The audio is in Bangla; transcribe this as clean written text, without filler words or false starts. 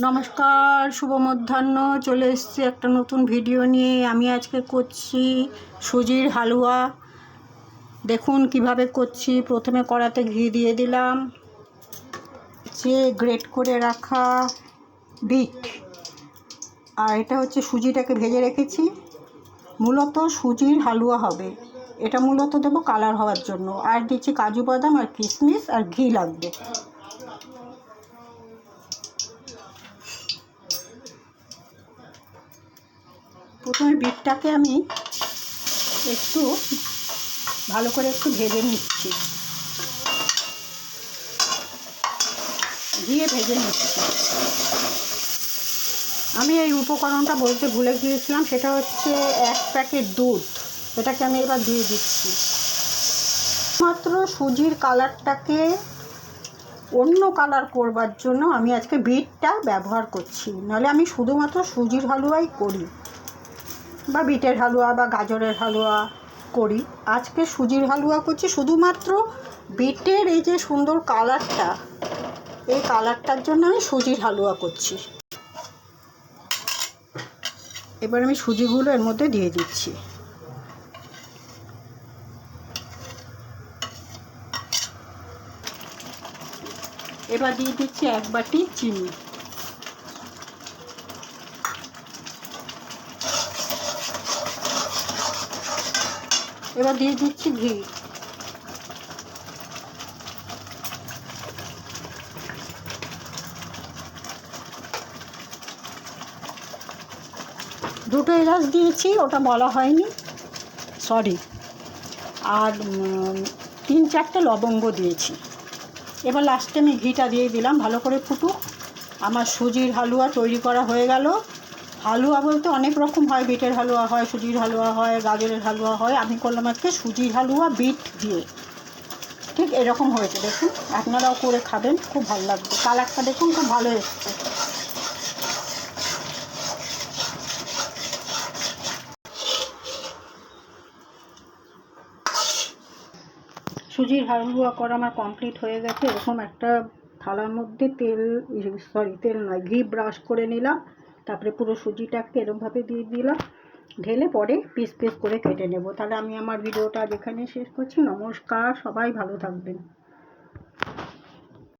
নমস্কার, শুভ মধ্যাহ্ন। চলে এসেছি একটা নতুন ভিডিও নিয়ে। আমি আজকে করছি সুজির হালুয়া। দেখুন কিভাবে করছি। প্রথমে কড়াতে ঘি দিয়ে দিলাম, যে গ্রেট করে রাখা বিট, আর এটা হচ্ছে সুজিটাকে ভেজে রেখেছি। মূলত সুজির হালুয়া হবে এটা, মূলত দেবো কালার হওয়ার জন্য। আর দিচ্ছি কাজু বাদাম আর কিশমিশ, আর ঘি লাগবে। প্রথমে বিটটাকে আমি একটু ভালো করে ভেজে নিচ্ছি, ঘিয়ে ভেজে নিচ্ছি। আমি এই উপকরণটা বলতে ভুলে গিয়েছিলাম, সেটা হচ্ছে 1 প্যাকেট দুধ। এটাকে আমি এবার দিয়ে দিচ্ছি। মাত্র সুজির কালারটাকে অন্য কালার করবার জন্য আমি আজকে বিটটা ব্যবহার করছি, নাহলে আমি শুধুমাত্র সুজির হালুয়াই করি, বা বিটের হালুয়া বা গাজরের হালুয়া করি। আজকে সুজির হালুয়া করছি, শুধুমাত্র বিটের এই যে সুন্দর কালারটা, এই কালারটার জন্য আমি সুজির হালুয়া করছি। এবার আমি সুজিগুলো এর মধ্যে দিয়ে দিচ্ছি। এবার দিয়ে দিচ্ছি 1 বাটি চিনি। এবার দিয়ে দিচ্ছি ঘি। দুটো এলাচ দিয়েছি, ওটা বলা হয়নি, সরি। আর 3-4টে লবঙ্গ দিয়েছি। এবার লাস্টে আমি ঘিটা দিয়ে দিলাম। ভালো করে ফুটুক। আমার সুজির হালুয়া তৈরি করা হয়ে গেল। হালুয়া বলতে অনেক রকম হয়, বিটের হালুয়া হয়, সুজির হালুয়া হয়, গাজরের হালুয়া হয়। আমি করলাম আজকে সুজির হালুয়া বিট দিয়ে। ঠিক এরকম হয়েছে, দেখুন। আপনারাও করে খাবেন, খুব ভালো লাগবে। কালারটা দেখুন, খুব ভালো এসছে। সুজির হালুয়া করা আমার কমপ্লিট হয়ে গেছে। এরকম একটা থালার মধ্যে তেল নয়, ঘি ব্রাশ করে নিলাম। তারপরে পুরো সুজিটাকে এরকমভাবে দিয়ে দিলাম, ঢেলে পরে পিস পিস করে কেটে নেব। তাহলে আমি আমার ভিডিওটা যেখানে শেষ করছি। নমস্কার, সবাই ভালো থাকবেন।